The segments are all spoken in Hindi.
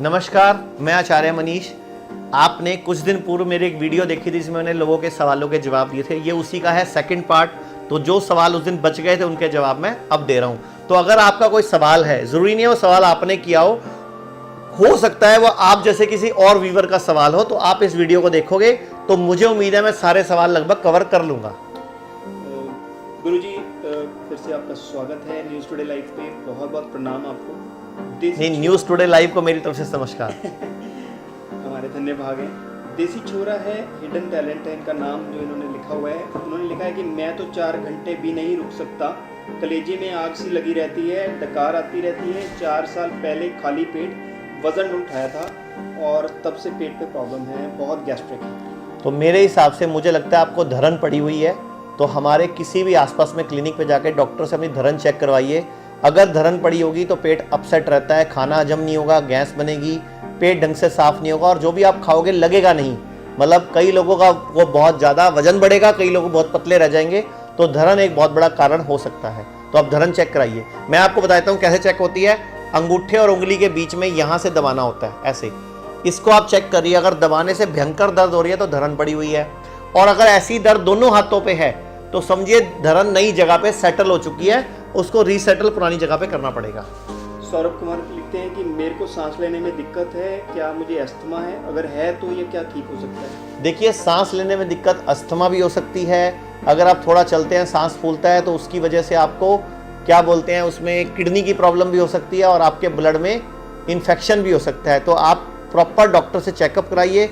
नमस्कार, मैं आचार्य मनीष। आपने कुछ दिन पूर्व मेरी एक वीडियो देखी थी जिसमें मैंने लोगों के सवालों के जवाब दिए थे। ये उसी का है सेकंड पार्ट। तो जो सवाल उस दिन बच गए थे उनके जवाब मैं अब दे रहा हूं। तो अगर आपका कोई सवाल है, जरूरी नहीं है वो सवाल आपने किया हो सकता है वो आप जैसे किसी और व्यूअर का सवाल हो, तो आप इस वीडियो को देखोगे तो मुझे उम्मीद है मैं सारे सवाल लगभग कवर कर लूंगा। गुरुजी, फिर से आपका स्वागत है न्यूज़ टुडे लाइव पे। बहुत बहुत प्रणाम आपको। नहीं, न्यूज़ टुडे लाइव को मेरी तरफ से नमस्कार। हमारे धन्य भाग हैं। देसी छोरा है, हिडन टैलेंट है इनका नाम जो इन्होंने लिखा हुआ है। उन्होंने लिखा है कि मैं तो 4 घंटे भी नहीं रुक सकता, कलेजे में आग सी लगी रहती है, डकार आती रहती है। 4 साल पहले खाली पेट वजन उठाया था और तब से पेट पे प्रॉब्लम है, बहुत गैस्ट्रिक है। तो मेरे हिसाब से मुझे लगता है आपको धरन पड़ी हुई है। तो हमारे किसी भी आसपास में क्लिनिक पे जाके डॉक्टर से अपनी धरन चेक करवाइए। अगर धरन पड़ी होगी तो पेट अपसेट रहता है, खाना हजम नहीं होगा, गैस बनेगी, पेट ढंग से साफ नहीं होगा और जो भी आप खाओगे लगेगा नहीं। मतलब कई लोगों का वो बहुत ज़्यादा वजन बढ़ेगा, कई लोग बहुत पतले रह जाएंगे। तो धरन एक बहुत बड़ा कारण हो सकता है। तो आप धरन चेक कराइए। मैं आपको बताता हूँ कैसे चेक होती है। अंगूठे और उंगली के बीच में यहाँ से दबाना होता है, ऐसे। इसको आप चेक करिए। अगर दबाने से भयंकर दर्द हो रही है तो धरन पड़ी हुई है। और अगर ऐसी दर्द दोनों हाथों पे है तो समझिए धरन नई जगह पे सेटल हो चुकी है, उसको रीसेटल पुरानी जगह पे करना पड़ेगा। सौरभ कुमार लिखते हैं कि मेरे को सांस लेने में दिक्कत है, क्या मुझे अस्थमा है? अगर है तो ये क्या ठीक हो सकता है? देखिए, सांस लेने में दिक्कत अस्थमा भी हो सकती है। अगर आप थोड़ा चलते हैं, सांस फूलता है तो उसकी वजह से आपको क्या बोलते हैं, उसमें किडनी की प्रॉब्लम भी हो सकती है और आपके ब्लड में इन्फेक्शन भी हो सकता है। तो आप प्रॉपर डॉक्टर से चेकअप कराइए,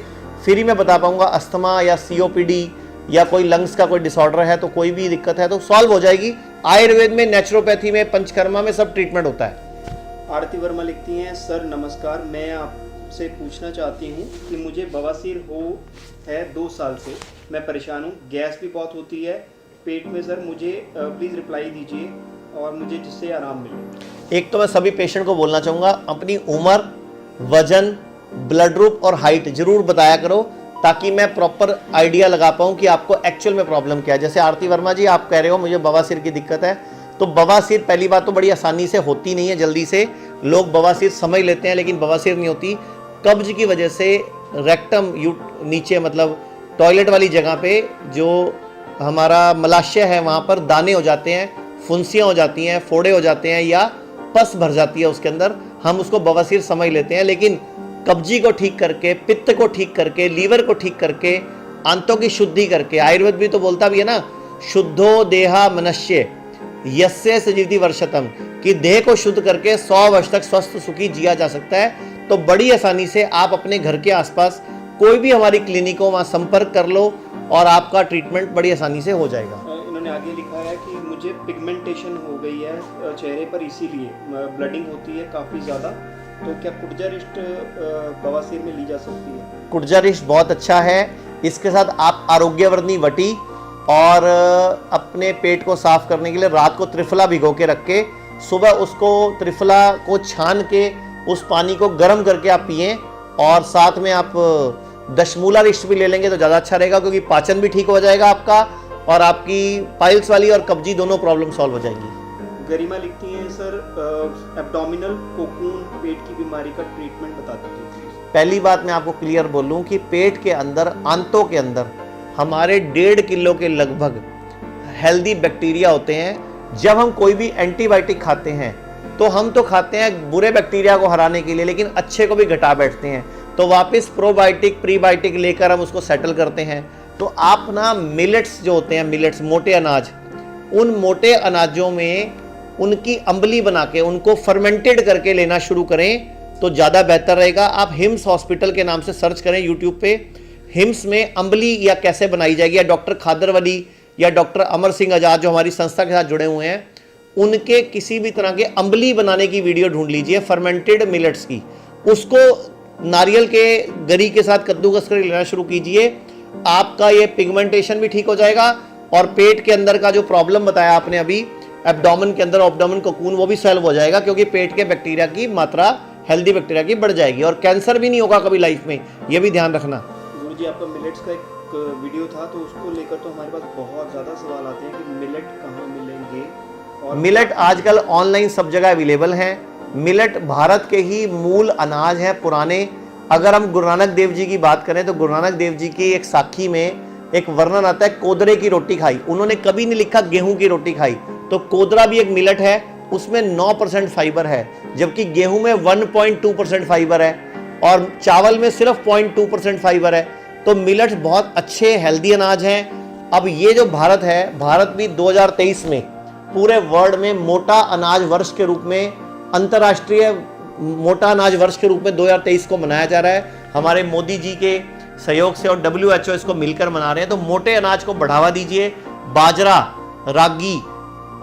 फिर ही मैं बता पाऊंगा। अस्थमा या COPD या कोई लंग्स का कोई डिसऑर्डर है तो कोई भी दिक्कत है तो सॉल्व हो जाएगी। आयुर्वेद में, नेचुरोपैथी में, पंचकर्मा में सब ट्रीटमेंट होता है। आरती वर्मा लिखती हैं, सर नमस्कार, मैं आपसे पूछना चाहती हूँ कि मुझे बवासीर है 2 साल से। मैं परेशान हूँ, गैस भी बहुत होती है पेट में। सर मुझे प्लीज़ रिप्लाई दीजिए और मुझे जिससे आराम मिले। एक तो मैं सभी पेशेंट को बोलना चाहूँगा, अपनी उम्र, वजन, ब्लड ग्रुप और हाइट जरूर बताया करो ताकि मैं प्रॉपर आइडिया लगा पाऊँ कि आपको एक्चुअल में प्रॉब्लम क्या है। जैसे आरती वर्मा जी, आप कह रहे हो मुझे बवासीर की दिक्कत है। तो बवासीर पहली बात तो बड़ी आसानी से होती नहीं है, जल्दी से लोग बवासीर समझ लेते हैं लेकिन बवासीर नहीं होती। कब्ज की वजह से रेक्टम नीचे, मतलब टॉयलेट वाली जगह पे जो हमारा मलाशय है वहाँ पर दाने हो जाते हैं, फुंसियाँ हो जाती हैं, फोड़े हो जाते हैं या पस भर जाती है उसके अंदर, हम उसको बवासीर समझ लेते हैं। लेकिन कब्जी को ठीक करके, पित्त को ठीक करके, लीवर को ठीक करके, आंतों की शुद्धि करके, आयुर्वेद भी तो बोलता भी है ना, शुद्धो देहा मनुष्य यस्य सजीवति वर्षतम, कि देह को शुद्ध करके 100 वर्ष तक स्वस्थ सुखी जिया जा सकता है। तो बड़ी आसानी से आप अपने घर के आसपास कोई भी हमारी क्लिनिक हो वहाँ संपर्क कर लो और आपका ट्रीटमेंट बड़ी आसानी से हो जाएगा। इन्होंने आगे लिखा है कि मुझे पिगमेंटेशन हो गई है चेहरे पर, इसीलिए ब्लडिंग होती है काफ़ी ज़्यादा। तो क्या कुटजारिष्ट बवासीर में ली जा सकती है? कुटजारिष्ट बहुत अच्छा है। इसके साथ आप आरोग्यवर्णी वटी और अपने पेट को साफ करने के लिए रात को त्रिफला भिगो के रख के सुबह उसको त्रिफला को छान के उस पानी को गर्म करके आप पिएं। और साथ में आप दशमूला रिष्ट भी ले लेंगे तो ज़्यादा अच्छा रहेगा, क्योंकि पाचन भी ठीक हो जाएगा आपका और आपकी पाइल्स वाली और कब्जी दोनों प्रॉब्लम सॉल्व हो जाएंगी। गरिमा लिखती हैं, सर एब्डोमिनल कोकून पेट की बीमारी का ट्रीटमेंट बता दीजिए। पहली बात मैं आपको क्लियर बोलूं कि पेट के अंदर, आंतों के अंदर हमारे 1.5 किलो के लगभग हेल्दी बैक्टीरिया होते हैं। जब हम कोई भी एंटीबायोटिक खाते हैं तो हम तो खाते हैं बुरे बैक्टीरिया को हराने के लिए, लेकिन अच्छे को भी घटा बैठते हैं। तो वापस प्रोबायोटिक, प्रीबायोटिक लेकर हम उसको सेटल करते हैं। तो आप ना मिलेट्स जो होते हैं, मिलेट्स मोटे अनाज, उन मोटे अनाजों में उनकी अम्बली बना के उनको फर्मेंटेड करके लेना शुरू करें तो ज़्यादा बेहतर रहेगा। आप हिम्स हॉस्पिटल के नाम से सर्च करें यूट्यूब पे, हिम्स में अम्बली या कैसे बनाई जाएगी, या डॉक्टर खादरवली या डॉक्टर अमर सिंह आजाद जो हमारी संस्था के साथ जुड़े हुए हैं, उनके किसी भी तरह के अम्बली बनाने की वीडियो ढूंढ लीजिए फर्मेंटेड मिलेट्स की। उसको नारियल के गरी के साथ कद्दूकस कर लेना शुरू कीजिए। आपका ये पिगमेंटेशन भी ठीक हो जाएगा और पेट के अंदर का जो प्रॉब्लम बताया आपने अभी, एब्डोमेन के अंदर एब्डोमेन कोकून, वो भी सॉल्व हो जाएगा, क्योंकि पेट के बैक्टीरिया की मात्रा हेल्दी बैक्टीरिया की बढ़ जाएगी और कैंसर भी नहीं होगा कभी लाइफ में, ये भी ध्यान रखना। गुरुजी, आपका मिलेट्स का एक वीडियो था तो उसको लेकर तो हमारे पास बहुत ज़्यादा सवाल आते हैं कि मिलेट कहाँ मिलेंगे। और मिलेट आजकल ऑनलाइन सब जगह अवेलेबल हैं। मिलेट भारत के ही मूल अनाज है पुराने। अगर हम गुरु नानक देव जी की बात करें तो गुरु नानक देव जी की एक साखी में एक वर्णन आता है कोदरे की रोटी खाई। उन्होंने कभी नहीं लिखा गेहूं की रोटी खाई। तो कोदरा भी एक मिलेट है, उसमें 9% फाइबर है, जबकि गेहूं में 1.2% फाइबर है और चावल में सिर्फ 0.2% फाइबर है। तो मिलेट्स बहुत अच्छे हेल्दी अनाज हैं। अब ये जो भारत है, भारत भी 2023 में पूरे वर्ल्ड में मोटा अनाज वर्ष के रूप में, अंतर्राष्ट्रीय मोटा अनाज वर्ष के रूप में 2023 को मनाया जा रहा है। हमारे मोदी जी के सहयोग से और WHO इसको मिलकर मना रहे हैं। तो मोटे अनाज को बढ़ावा दीजिए। बाजरा, रागी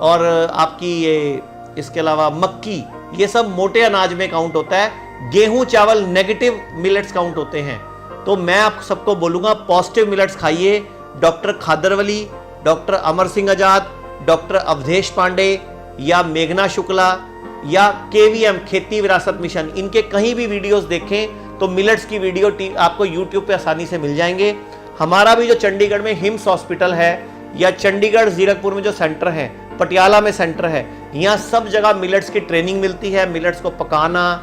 और आपकी ये इसके अलावा मक्की, ये सब मोटे अनाज में काउंट होता है। गेहूं चावल नेगेटिव मिलेट्स काउंट होते हैं। तो मैं आप सबको बोलूंगा पॉजिटिव मिलेट्स खाइए। डॉक्टर खादरवली, डॉक्टर अमर सिंह आजाद, डॉक्टर अवधेश पांडे या मेघना शुक्ला या KVM खेती विरासत मिशन, इनके कहीं भी वीडियोस देखें तो मिलेट्स की वीडियो आपको यूट्यूब पे आसानी से मिल जाएंगे। हमारा भी जो चंडीगढ़ में हिम्स हॉस्पिटल है या चंडीगढ़ जीरकपुर में जो सेंटर है, पटियाला में सेंटर है, यहाँ सब जगह मिलेट्स की ट्रेनिंग मिलती है। मिलेट्स को पकाना,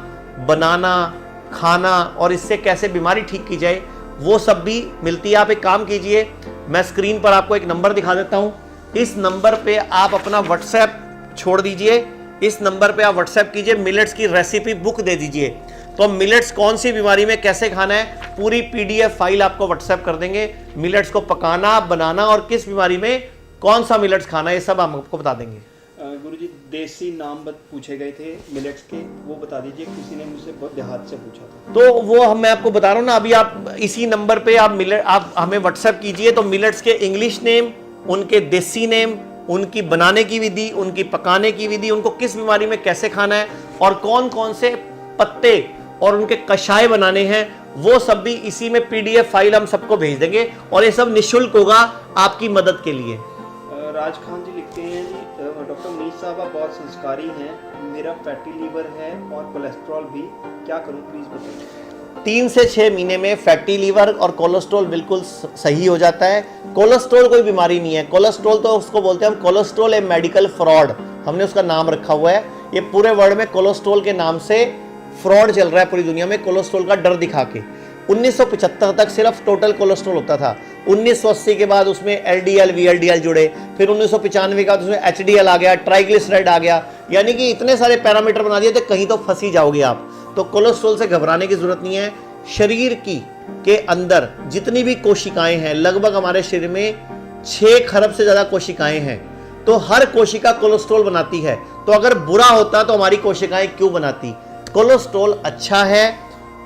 बनाना, खाना और इससे कैसे बीमारी ठीक की जाए वो सब भी मिलती है। आप एक काम कीजिए, मैं स्क्रीन पर आपको एक नंबर दिखा देता हूँ। इस नंबर पे आप अपना व्हाट्सएप छोड़ दीजिए। इस नंबर पे आप व्हाट्सएप कीजिए, मिलेट्स की रेसिपी बुक दे दीजिए। तो मिलेट्स कौन सी बीमारी में कैसे खाना है पूरी PDF फाइल आपको व्हाट्सएप कर देंगे। मिलेट्स को पकाना, बनाना और किस बीमारी में कौन सा मिलेट्स खाना है, ये सब हम आपको बता देंगे। गुरुजी, देसी नाम पूछे गए थे मिलेट्स के, वो बता दीजिए। किसी ने मुझसे बहुत देहात से पूछा था। तो वो मैं आपको बता रहा हूँ ना, अभी आप इसी नंबर पे आप हमें व्हाट्सएप कीजिए। तो मिलेट्स के इंग्लिश नेम, उनके देसी नेम, उनकी बनाने की विधि, उनकी पकाने की विधि, उनको किस बीमारी में कैसे खाना है और कौन कौन से पत्ते और उनके कषाय बनाने हैं, वो सब भी इसी में PDF फाइल हम सबको भेज देंगे और ये सब निःशुल्क होगा आपकी मदद के लिए। राज खान जी लिखते हैं जी, डॉक्टर मनीष साहब आप बहुत संस्कारी हैं, मेरा फैटी लीवर है और कोलेस्ट्रॉल भी, क्या करूं प्लीज बताइए। 3 से 6 महीने में फैटी लीवर और कोलेस्ट्रॉल बिल्कुल सही हो जाता है। कोलेस्ट्रॉल कोई बीमारी नहीं है। कोलेस्ट्रॉल तो उसको बोलते हैं हम, कोलेस्ट्रॉल ए मेडिकल फ्रॉड, हमने उसका नाम रखा हुआ है। ये पूरे वर्ल्ड में कोलेस्ट्रॉल के नाम से फ्रॉड चल रहा है पूरी दुनिया में, कोलेस्ट्रॉल का डर दिखा के। 1975 तक सिर्फ टोटल कोलेस्ट्रॉल होता था। 1980 के बाद उसमें LDL VLDL जुड़े, फिर 1995 के बाद उसमें HDL आ गया, ट्राइग्लिसराइड आ गया, यानी कि इतने सारे पैरामीटर बना दिए थे, कहीं तो फंसी जाओगे आप। तो कोलेस्ट्रॉल से घबराने की जरूरत नहीं है। शरीर के अंदर जितनी भी कोशिकाएं हैं, लगभग हमारे शरीर में 6 खरब से ज्यादा कोशिकाएं हैं। तो हर कोशिका कोलेस्ट्रॉल बनाती है। तो अगर बुरा होता तो हमारी कोशिकाएं क्यों बनाती। कोलेस्ट्रॉल अच्छा है।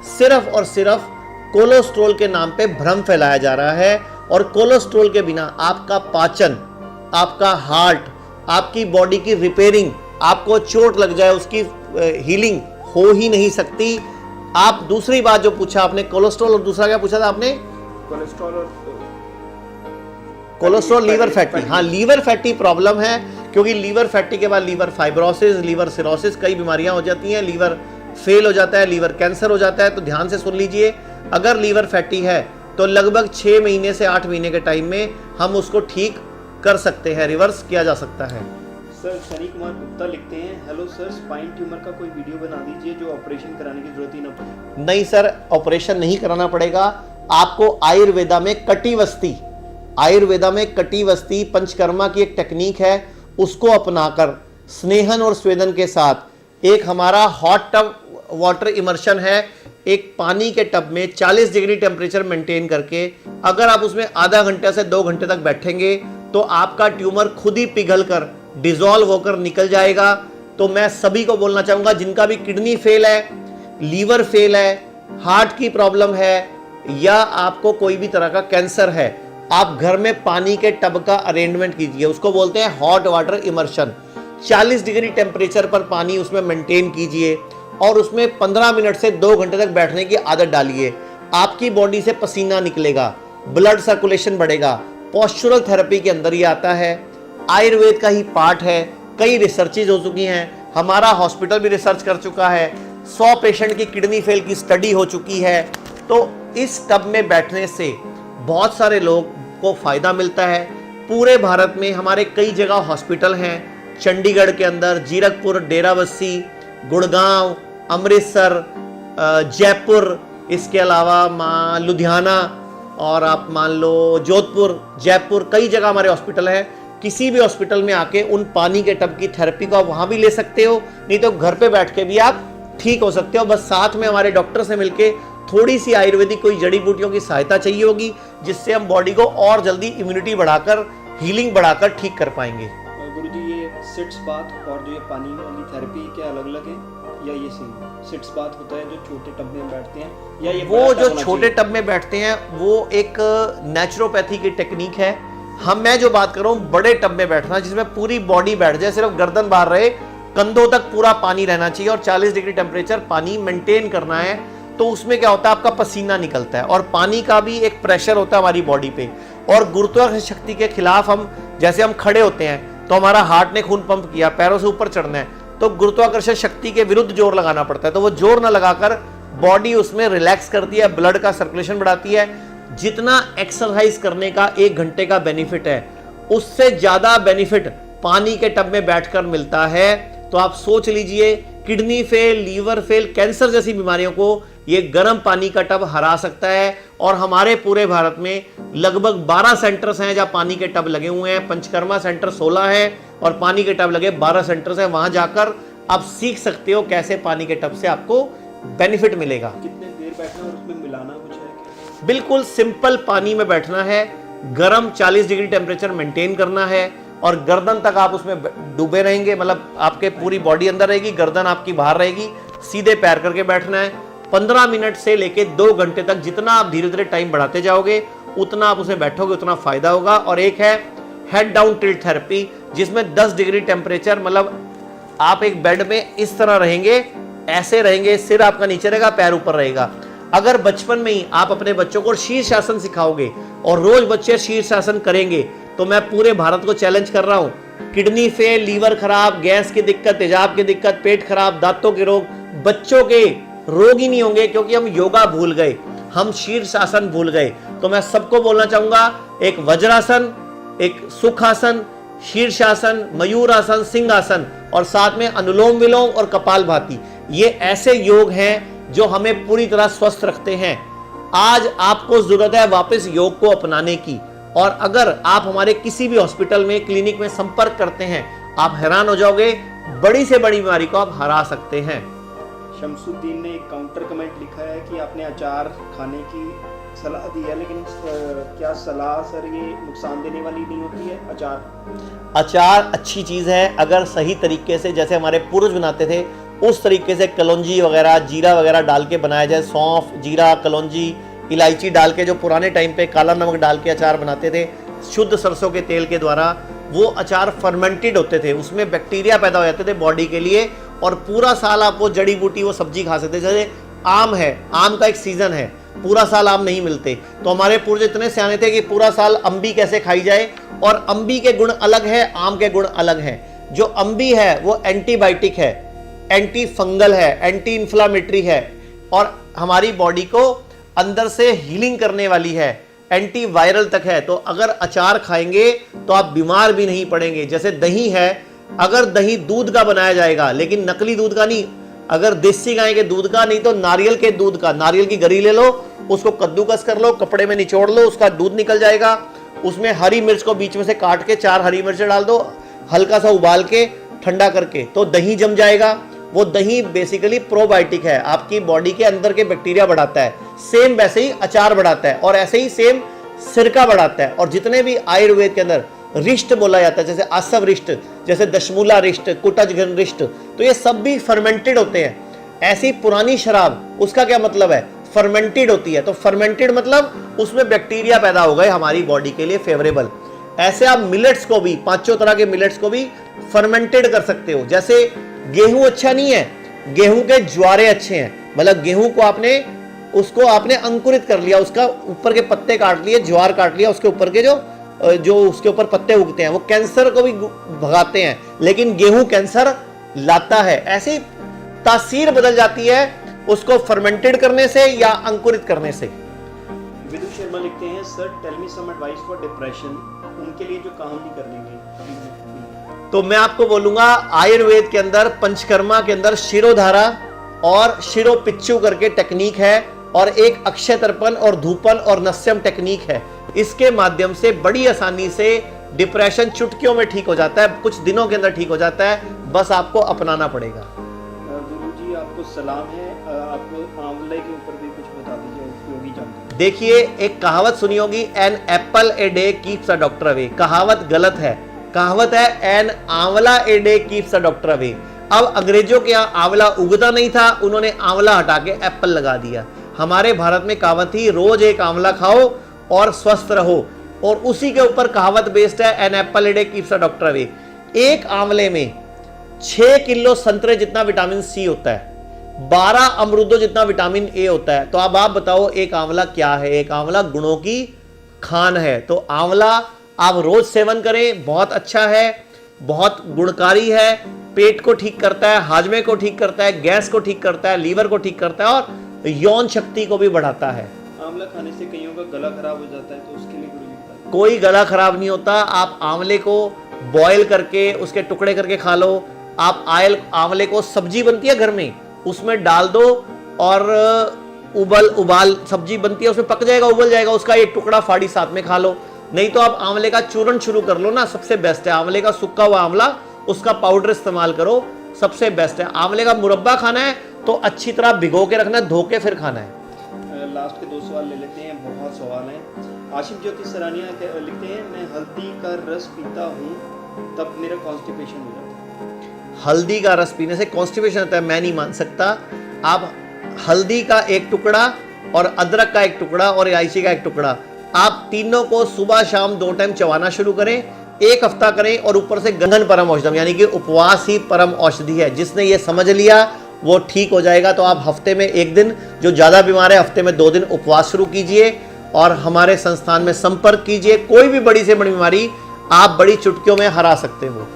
सिर्फ और सिर्फ कोलेस्ट्रॉल के नाम पे भ्रम फैलाया जा रहा है और कोलेस्ट्रॉल के बिना आपका पाचन, आपका हार्ट, आपकी बॉडी की रिपेयरिंग, आपको चोट लग जाए उसकी हीलिंग हो ही नहीं सकती। आप दूसरी बात जो पूछा आपने कोलेस्ट्रॉल, और दूसरा क्या पूछा था आपने? Cholesterol liver fatty. हाँ, लीवर फैटी प्रॉब्लम है, क्योंकि लीवर फैटी के बाद लीवर फाइब्रोसिस, लीवर सिरोसिस, कई बीमारियां हो जाती हैं। लीवर फेल हो जाता है, लीवर कैंसर हो जाता है। तो ध्यान से सुन लीजिए, अगर लीवर फैटी है तो लगभग 6 महीने से 8 महीने के टाइम में हम उसको ठीक कर सकते हैं, रिवर्स किया जा सकता है। सर सनी कुमार गुप्ता लिखते हैं, हेलो सर, स्पाइन ट्यूमर का कोई वीडियो बना दीजिए जो ऑपरेशन कराने की जरूरत ही ना पड़े। नहीं सर, ऑपरेशन नहीं कराना पड़ेगा आपको। आयुर्वेदा में कटिवस्ती, आयुर्वेदा में कटिवस्ती पंचकर्मा की एक टेक्निक है, उसको अपनाकर स्नेहन और स्वेदन के साथ एक हमारा हॉट टब वाटर इमर्शन है। एक पानी के टब में 40 डिग्री टेम्परेचर मेंटेन करके अगर आप उसमें आधा घंटे से 2 घंटे तक बैठेंगे तो आपका ट्यूमर खुद ही पिघल कर डिसॉल्व होकर निकल जाएगा। तो मैं सभी को बोलना चाहूंगा, जिनका भी किडनी फेल है, लीवर फेल है, हार्ट की प्रॉब्लम है या आपको कोई भी तरह का कैंसर है, आप घर में पानी के टब का अरेंजमेंट कीजिए। उसको बोलते हैं hot water immersion. 40 degree temperature पर पानी उसमें मेंटेन कीजिए और उसमें 15 मिनट से 2 घंटे तक बैठने की आदत डालिए। आपकी बॉडी से पसीना निकलेगा, ब्लड सर्कुलेशन बढ़ेगा। पोस्चुरल थेरेपी के अंदर ही आता है, आयुर्वेद का ही पार्ट है। कई रिसर्चेज हो चुकी हैं, हमारा हॉस्पिटल भी रिसर्च कर चुका है। 100 पेशेंट की किडनी फेल की स्टडी हो चुकी है। तो इस टब में बैठने से बहुत सारे लोग को फायदा मिलता है। पूरे भारत में हमारे कई जगह हॉस्पिटल हैं, चंडीगढ़ के अंदर, जीरकपुर, डेराबस्सी, गुड़गांव, अमृतसर, जयपुर, इसके अलावा लुधियाना, और आप मान लो जोधपुर, जयपुर, कई जगह हमारे हॉस्पिटल है। किसी भी हॉस्पिटल में आके उन पानी के टब की थेरेपी को आप वहां भी ले सकते हो, नहीं तो घर पे बैठ के भी आप ठीक हो सकते हो। बस साथ में हमारे डॉक्टर से मिलके थोड़ी सी आयुर्वेदिक कोई जड़ी बूटियों की सहायता चाहिए होगी, जिससे हम बॉडी को और जल्दी इम्यूनिटी बढ़ाकर, हीलिंग बढ़ाकर ठीक कर पाएंगे। गुरुजी, ये सिट्स बाथ और जो ये पानी वाली थेरेपी क्या अलग अलग है या ये सेम? सिट्स बाथ होता है जो छोटे टब में बैठते हैं, या ये वो जो छोटे टब में बैठते हैं वो एक नेचुरोपैथी की टेक्निक है। मैं जो बात कर रहा हूँ बड़े टब में बैठना, जिसमें पूरी बॉडी बैठ जाए, सिर्फ गर्दन बाहर रहे, कंधों तक पूरा पानी रहना चाहिए और 40 डिग्री टेम्परेचर पानी मेंटेन करना है। तो उसमें क्या होता है, आपका पसीना निकलता है और पानी का भी एक प्रेशर होता है हमारी बॉडी पे, और गुरुत्वाकर्षण शक्ति के खिलाफ जैसे हम खड़े होते हैं तो हमारा हार्ट ने खून पंप किया, पैरों से ऊपर चढ़ना है, तो गुरुत्वाकर्षण शक्ति के विरुद्ध जोर लगाना पड़ता है। तो वो जोर ना लगाकर बॉडी उसमें रिलैक्स करती है, ब्लड का सर्कुलेशन बढ़ाती है। जितना एक्सरसाइज करने का 1 घंटे का बेनिफिट है, उससे ज्यादा बेनिफिट पानी के टब में बैठकर मिलता है। तो आप सोच लीजिए, kidney fail, liver fail, cancer जैसी बीमारियों को ये गर्म पानी का टब हरा सकता है। और हमारे पूरे भारत में लगभग 12 सेंटर्स हैं जहां पानी के टब लगे हुए हैं। पंचकर्मा सेंटर 16 है और पानी के टब लगे 12 सेंटर्स हैं। वहां जाकर आप सीख सकते हो कैसे पानी के टब से आपको बेनिफिट मिलेगा। कितने देर बैठना और उसमें मिलाना कुछ है क्या? बिल्कुल सिंपल, पानी में बैठना है, गर्म 40 डिग्री टेम्परेचर मेंटेन करना है और गर्दन तक आप उसमें डूबे रहेंगे, मतलब आपके पूरी बॉडी अंदर रहेगी, गर्दन आपकी बाहर रहेगी, सीधे पैर करके बैठना है। 15 मिनट से लेके 2 घंटे तक, जितना आप धीरे धीरे टाइम बढ़ाते जाओगे उतना आप उसमें बैठोगे उतना फायदा होगा। और एक है हेड डाउन टिल्ट थेरेपी, जिसमें 10 डिग्री टेम्परेचर, मतलब आप एक बेड में इस तरह रहेंगे, ऐसे रहेंगे, सिर आपका नीचे रहेगा, पैर ऊपर रहेगा। अगर बचपन में ही आप अपने बच्चों को शीर्षासन सिखाओगे और रोज बच्चे शीर्षासन करेंगे, तो मैं पूरे भारत को चैलेंज कर रहा हूं, किडनी फेल, लीवर खराब, गैस की दिक्कत, तेजाब की दिक्कत, पेट खराब, दांतों के रोग, बच्चों के रोग ही नहीं होंगे, क्योंकि हम योगा भूल गए, हम शीर्षासन भूल गए। तो मैं सबको बोलना चाहूंगा, एक वज्रासन, एक सुखासन, शीर्षासन, मयूरासन, सिंहासन और साथ में अनुलोम विलोम और कपालभाति, ये ऐसे योग हैं जो हमें पूरी तरह स्वस्थ रखते हैं। आज आपको जरूरत है वापस योग को अपनाने की, और अगर आप हमारे किसी भी हॉस्पिटल में, क्लिनिक में संपर्क करते हैं, आप हैरान हो जाओगे, बड़ी से बड़ी बीमारी को आप हरा सकते हैं। शमसुद्दीन ने एक काउंटर कमेंट लिखा है कि आपने अचार खाने की सलाह दी है, लेकिन क्या सलाह सर ये नुकसान देने वाली नहीं होती है? अचार अच्छी चीज़ है अगर सही तरीके से, जैसे हमारे पूर्वज बनाते थे उस तरीके से, कलौंजी वगैरह, जीरा वगैरह डाल के बनाया जाए, सौंफ, जीरा, कलौंजी, इलायची डाल के, जो पुराने टाइम पे काला नमक डाल के अचार बनाते थे शुद्ध सरसों के तेल के द्वारा, वो अचार फर्मेंटेड होते थे, उसमें बैक्टीरिया पैदा हो जाते थे बॉडी के लिए, और पूरा साल आप वो जड़ी बूटी, वो सब्जी खा सकते थे। जैसे आम है, आम का एक सीजन है, पूरा साल आम नहीं मिलते, तो हमारे पूर्वज इतने सियाने थे कि पूरा साल अम्बी कैसे खाई जाए, और अम्बी के गुण अलग है, आम के गुण अलग हैं। जो अम्बी है वो एंटीबायोटिक है, एंटी फंगल है, एंटी इन्फ्लामेटरी है, और हमारी बॉडी को अंदर से हीलिंग करने वाली है, एंटी वायरल तक है। तो अगर अचार खाएंगे तो आप बीमार भी नहीं पड़ेंगे। जैसे दही है, अगर दही दूध का बनाया जाएगा, लेकिन नकली दूध का नहीं, अगर देसी गाय के दूध का, नहीं तो नारियल के दूध का, नारियल की गरी ले लो, उसको कद्दूकस कर लो, कपड़े में निचोड़ लो, उसका दूध निकल जाएगा, उसमें हरी मिर्च को बीच में से काट के 4 हरी मिर्च डाल दो, हल्का सा उबाल के ठंडा करके, तो दही जम जाएगा। वो दही बेसिकली प्रोबायोटिक है, आपकी बॉडी के अंदर के बैक्टीरिया बढ़ाता है। सेम वैसे ही अचार बढ़ाता है, और ऐसे ही सेम सिरका बढ़ाता है। और जितने भी आयुर्वेद के अंदर रिष्ट बोला जाता है, जैसे आसव रिष्ट, जैसे दशमूला रिष्ट, कुटजघन रिष्ट, तो ये सब भी फर्मेंटेड होते हैं। ऐसी पुरानी शराब, उसका क्या मतलब है, फर्मेंटेड होती है। तो फर्मेंटेड मतलब उसमें बैक्टीरिया पैदा हो गए हमारी बॉडी के लिए फेवरेबल। ऐसे आप मिलेट्स को भी, 5 तरह के मिलेट्स को भी फर्मेंटेड कर सकते हो। जैसे गेहूं अच्छा नहीं है, गेहूं के ज्वारे अच्छे हैं, मतलब गेहूं को आपने अंकुरित कर लिया, उसका ऊपर के पत्ते काट लिए, ज्वार काट लिया, उसके ऊपर के जो उसके ऊपर पत्ते उगते हैं, वो कैंसर को भी भगाते हैं, लेकिन गेहूं कैंसर लाता है। ऐसी तासीर बदल जाती है उसको फर्मेंटेड करने से या अंकुरित करने से। विदु शर्मा लिखते हैं, sir tell me some advice for depression, उनके लिए जो काम नहीं करने की। तो मैं आपको बोलूंगा आयुर्वेद के अंदर पंचकर्मा के अंदर शिरोधारा और शिरोपिच्चू करके टेक्निक है, और एक अक्षय तर्पण और धूपन और नस्यम टेक्निक है। इसके माध्यम से बड़ी आसानी से डिप्रेशन चुटकियों में ठीक हो जाता है, कुछ दिनों के अंदर ठीक हो जाता है, बस आपको अपनाना पड़ेगा। गुरुजी आपको सलाम है, आप आंवले के ऊपर भी कुछ बता दीजिए उपयोगी जानकारी। देखिए, एक कहावत सुनी होगी, an apple a day keeps a doctor away. कहावत गलत है, कहावत है an amla a day keeps a doctor away. अब अंग्रेजों के यहाँ आंवला उगता नहीं था, उन्होंने आंवला हटा के एप्पल लगा दिया। हमारे भारत में कहावत थी रोज एक आंवला खाओ और स्वस्थ रहो, और उसी के ऊपर कहावत बेस्ड है an apple a day keeps a doctor away. एक आंवले में 6 किलो संतरे जितना विटामिन सी होता है, 12 अमरूदों जितना विटामिन ए होता है। तो अब आप बताओ एक आंवला क्या है? एक आंवला गुणों की खान है। तो आंवला आप रोज सेवन करें, बहुत अच्छा है, बहुत गुणकारी है, पेट को ठीक करता है, हाजमे को ठीक करता है, गैस को ठीक करता है, लीवर को ठीक करता है, और यौन शक्ति को भी बढ़ाता है। आंवला खाने से कईयों का गला खराब हो जाता है, तो उसके लिए गुरुजी बताइए। कोई गला खराब नहीं होता। आप आंवले को बॉयल करके उसके टुकड़े करके खा लो। आप आंवले को सब्जी बनती है घर में, उसमें डाल दो और उबाल सब्जी बनती है, उसमें पक जाएगा, उबल जाएगा, उसका एक टुकड़ा फाड़ी साथ में खा लो। नहीं तो आप आंवले का चूर्ण शुरू कर लो ना, सबसे बेस्ट है। आंवले का सूखा हुआ आंवला, उसका पाउडर इस्तेमाल करो, सबसे बेस्ट है। आंवले का मुरब्बा खाना है तो अच्छी तरह भिगो के रखना है, धो के फिर खाना है। लास्ट के 2 सवाल ले लेते हैं, बहुत सवाल हैं। आशिफ ज्योति सरानिया लिखते हैं, मैं हल्दी का रस पीता हूँ तब मेरा कॉन्स्टिपेशन हो जाता है। हल्दी का रस पीने से कॉन्स्टिपेशन होता है? मैं नहीं मान सकता। आप हल्दी का एक टुकड़ा और अदरक का एक टुकड़ा और इलायची का एक टुकड़ा, आप तीनों को सुबह शाम 2 टाइम चबाना शुरू करें, 1 हफ्ता करें, और ऊपर से गंधन परम औषधम, यानी कि उपवास ही परम औषधि है। जिसने ये समझ लिया वो ठीक हो जाएगा। तो आप हफ्ते में 1 दिन, जो ज़्यादा बीमार है हफ्ते में 2 दिन उपवास शुरू कीजिए और हमारे संस्थान में संपर्क कीजिए। कोई भी बड़ी से बड़ी बीमारी आप बड़ी चुटकियों में हरा सकते हो।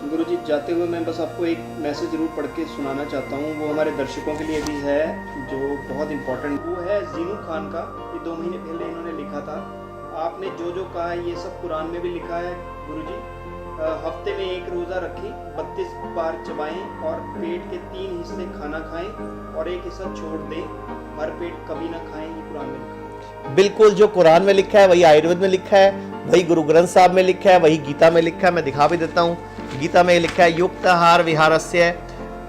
गुरुजी जाते हुए मैं बस आपको एक मैसेज जरूर पढ़ के सुनाना चाहता हूँ, वो हमारे दर्शकों के लिए भी है, जो बहुत इंपॉर्टेंट। वो है जीनू खान का, ये 2 महीने पहले इन्होंने लिखा था। आपने जो जो कहा है ये सब कुरान में भी लिखा है गुरुजी। हफ्ते में 1 रोज़ा रखें, 32 बार चबाएं और पेट के 3 हिस्से खाना खाएं और 1 हिस्सा छोड़ दें। भर पेट कभी ना खाएं, ये कुरान में लिखा है। बिल्कुल, जो कुरान में लिखा है वही आयुर्वेद में लिखा है, वही गुरु ग्रंथ साहब में लिखा है, वही गीता में लिखा है। मैं दिखा भी देता हूँ। गीता में लिखा है युक्त आहार विहारस्य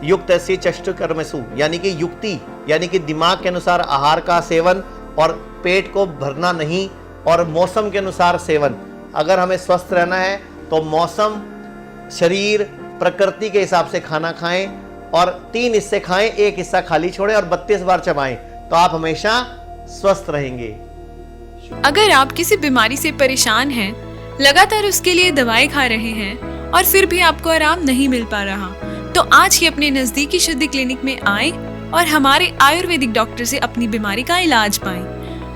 युक्त चष्टु कर्मसु, यानी कि युक्ति, यानी कि दिमाग के अनुसार आहार का सेवन और पेट को भरना नहीं, और मौसम के अनुसार सेवन। अगर हमें स्वस्थ रहना है तो मौसम, शरीर, प्रकृति के हिसाब से खाना खाएं, और 3 हिस्से खाएं, 1 हिस्सा खाली छोड़ें और 32 बार चबाएं, तो आप हमेशा स्वस्थ रहेंगे। अगर आप किसी बीमारी से परेशान हैं, लगातार उसके लिए दवाई खा रहे हैं और फिर भी आपको आराम नहीं मिल पा रहा, तो आज ही अपने नजदीकी शुद्धि क्लिनिक में आएं और हमारे आयुर्वेदिक डॉक्टर से अपनी बीमारी का इलाज पाएं।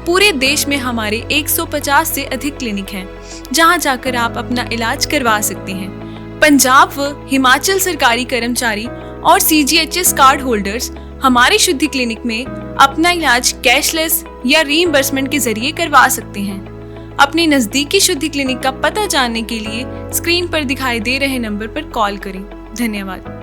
पूरे देश में हमारे 150 से अधिक क्लिनिक हैं, जहां जाकर आप अपना इलाज करवा सकते हैं। पंजाब व हिमाचल सरकारी कर्मचारी और CGHS कार्ड होल्डर्स हमारे शुद्धि क्लिनिक में अपना इलाज कैशलेस या रीइंबर्समेंट के जरिए करवा सकते हैं। अपने नजदीकी शुद्धि क्लिनिक का पता जानने के लिए स्क्रीन पर दिखाई दे रहे नंबर पर कॉल करें। धन्यवाद।